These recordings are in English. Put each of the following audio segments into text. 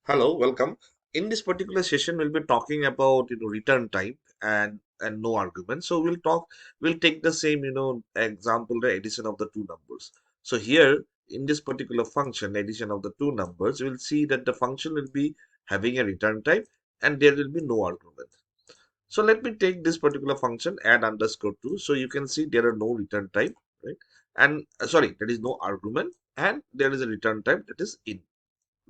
Hello, welcome. In this particular session, we'll be talking about return type and no argument. So we'll take the same example, the addition of the two numbers. So here in this particular function, addition of the two numbers, we'll see that the function will be having a return type and there will be no argument. So let me take this particular function add underscore two. So you can see there are no return type, right? And sorry, there is no argument and there is a return type that is in,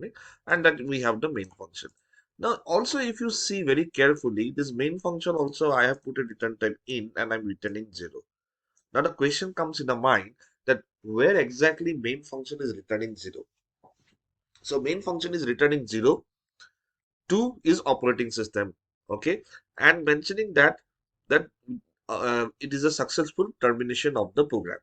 right? And that we have the main function. Now also if you see very carefully, this main function also I have put a return type in and I'm returning 0. Now the question comes in the mind that where exactly main function is returning 0. So main function is returning 0, 2 is operating system, okay, and mentioning that it is a successful termination of the program.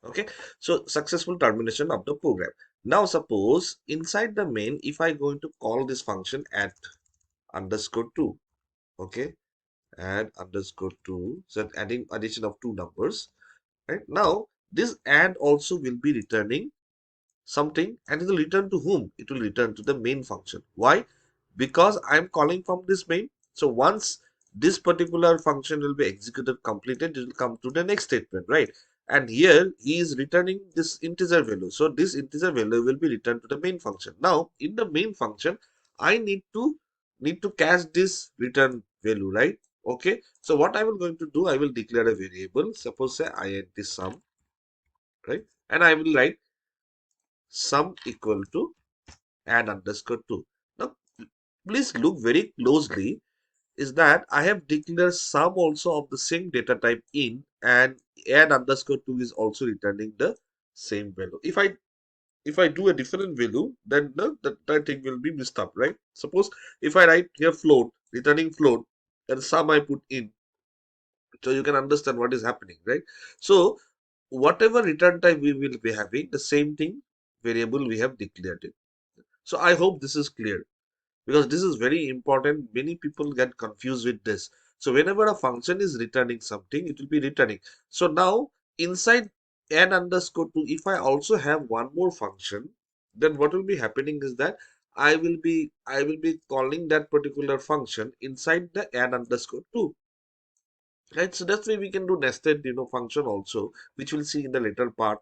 Okay, so successful termination of the program. Now suppose inside the main, if I going to call this function add underscore 2, okay, add underscore 2, so adding addition of two numbers, right? Now this add also will be returning something, and it will return to whom? It will return to the main function. Why? Because I'm calling from this main. So once this particular function will be executed completed, it will come to the next statement, right? And here he is returning this integer value. So this integer value will be returned to the main function. Now in the main function, I need to catch this return value, right? Okay. So what I will going to do, I will declare a variable. Suppose say int sum, right? And I will write sum equal to add underscore 2. Now, please look very closely is that I have declared sum also of the same data type in, and add underscore 2 is also returning the same value. If I do a different value, then that thing will be messed up, right? Suppose if I write here float, returning float, and sum I put in, so you can understand what is happening, right? So whatever return type we will be having, the same thing variable we have declared it. So I hope this is clear, because this is very important. Many people get confused with this. So whenever a function is returning something, it will be returning. So now inside n underscore 2, if I also have one more function, then what will be happening is that I will be calling that particular function inside the n underscore 2. Right, so that's why we can do nested function also, which we'll see in the later part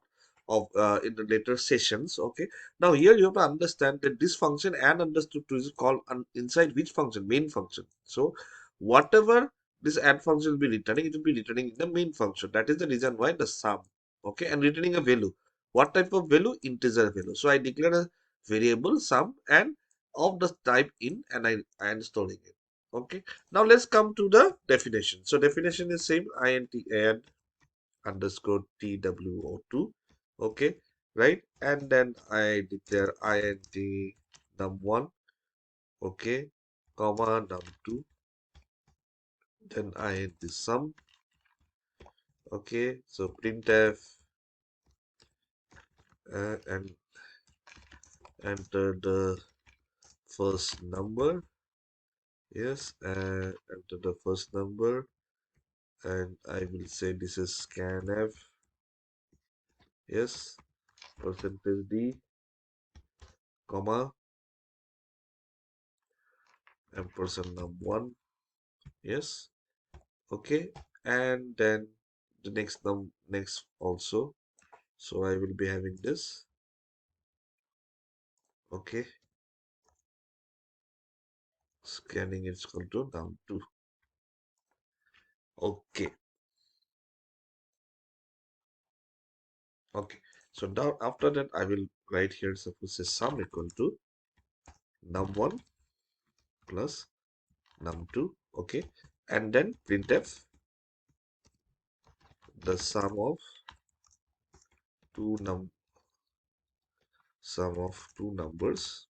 of in the later sessions. Okay, now here you have to understand that this function and understood to is called inside which function? Main function. So whatever this add function will be returning, it will be returning in the main function. That is the reason why the sum. Okay, and returning a value. What type of value? Integer value. So I declare a variable sum and of the type in, and I am storing it. Okay, now let's come to the definition. So definition is same, int add underscore two. Okay, right? And then I declare int num1, okay, comma num2. Then int sum. Okay, so printf and enter the first number. Yes, enter the first number, and I will say this is scanf. Yes, percentage d, comma ampersand num1. Yes, okay, and then the next also. So I will be having this. Okay, scanning is equal to num2. Okay, okay. So now after that I will write here, suppose say sum equal to num1 plus num2. Okay, and then printf the two num sum of two numbers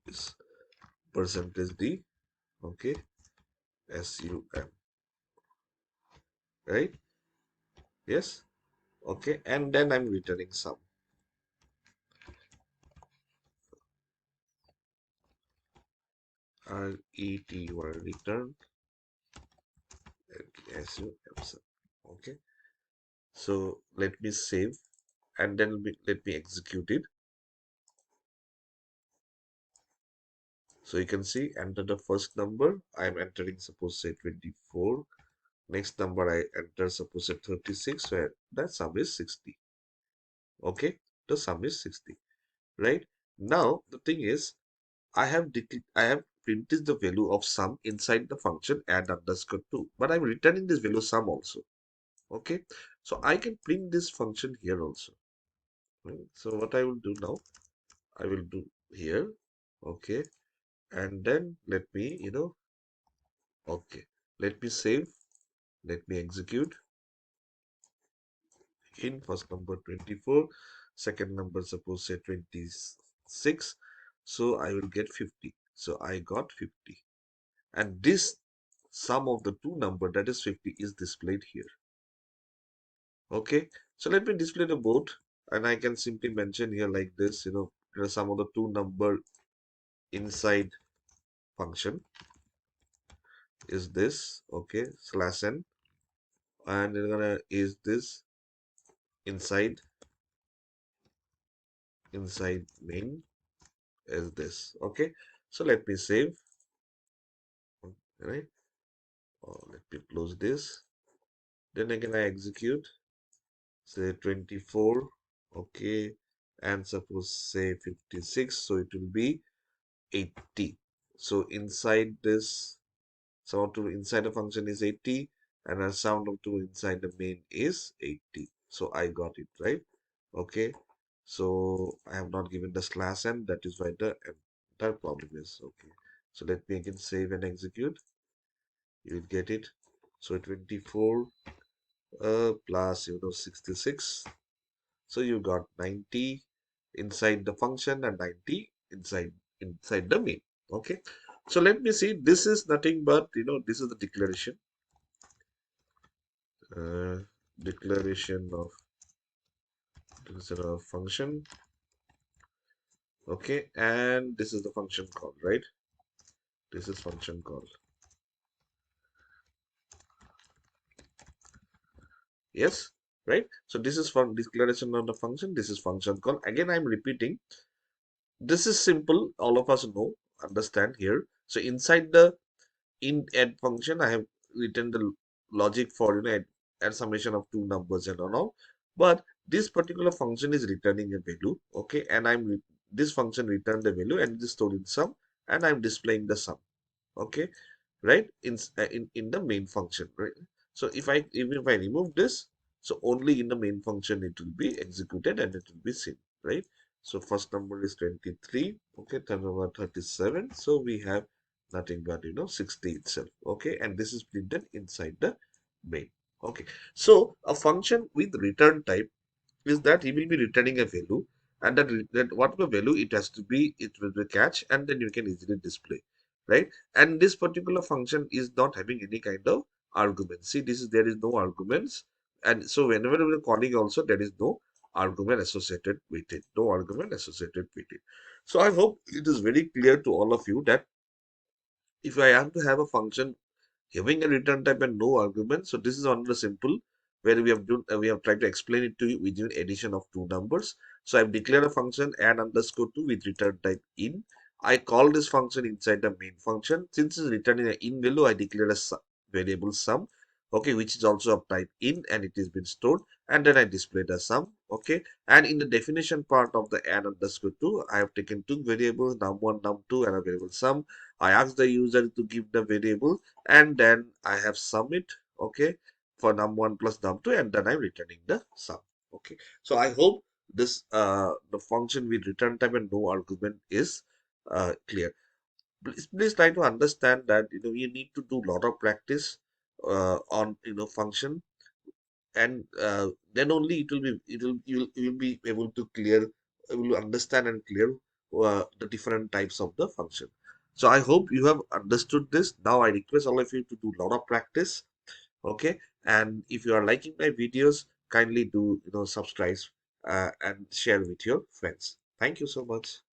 is percentage d. Okay, sum, right? Yes, okay, and then I'm returning sum. rety return sum. Okay, so let me save and then let me execute it. So you can see, enter the first number. I am entering, suppose say 24. Next number I enter, suppose say 36, where the sum is 60. Okay, the sum is 60, right? Now the thing is, I have printed the value of sum inside the function add underscore 2, but I'm returning this value sum also. Okay, so I can print this function here also. Right? So what I will do now, I will do here. Okay, and then let me, okay, let me save, let me execute. In first number 24, second number suppose say 26, so I will get 50. So I got 50, and this sum of the two number, that is 50, is displayed here. Okay, so let me display the both, and I can simply mention here like this, the sum of the two number inside function is this. Okay, slash n, and we're gonna is this inside main is this. Okay, so let me save. Right, let me close this. Then again I execute, say 24. Okay, and suppose say 56, so it will be 80. So inside this, sound to inside the function is 80, and a sound of to inside the main is 80. So I got it right. Okay, so I have not given the slash n, that is why the entire problem is okay. So let me again save and execute. You will get it. So 24 plus 66. So you got 90 inside the function and 90 inside the main. Okay. So let me see. This is nothing but this is the declaration. Uh, declaration of function. Okay, and this is the function call, right? This is function call. Yes, right? So this is for declaration of the function. This is function call. Again, I'm repeating. This is simple. All of us know, understand here. So inside the in add function, I have written the logic for add summation of two numbers and all. But this particular function is returning a value. Okay, and this function returned the value and it is stored in sum, and I'm displaying the sum. Okay, right, in the main function, right? So even if I remove this, so only in the main function it will be executed and it will be seen, right? So first number is 23. Okay, third number 37. So we have nothing but 60 itself. Okay, and this is printed inside the main. Okay, so a function with return type is that he will be returning a value, and that whatever value it has to be, it will be catch, and then you can easily display, right? And this particular function is not having any kind of argument. See, there is no arguments, and so whenever we are calling also, there is no argument associated with it. No argument associated with it. So I hope it is very clear to all of you that if I have to have a function having a return type and no argument. So this is on the simple, where we have tried to explain it to you within addition of two numbers. So I've declared a function add underscore 2 with return type in. I call this function inside the main function. Since it's returning an in value, I declare a variable sum, okay, which is also of type in, and it is been stored, and then I display the sum. Okay, and in the definition part of the add underscore 2, I have taken two variables, num1, num2, and a variable sum. I ask the user to give the variable, and then I have sum it, okay, for num1 plus num2, and then I'm returning the sum. Okay, so I hope this the function with return type and no argument is clear. Please try to understand that you need to do a lot of practice on function, and then only you'll be able to understand and clear the different types of the function. So I hope you have understood this. Now I request all of you to do a lot of practice. Okay, and if you are liking my videos, kindly do subscribe and share with your friends. Thank you so much.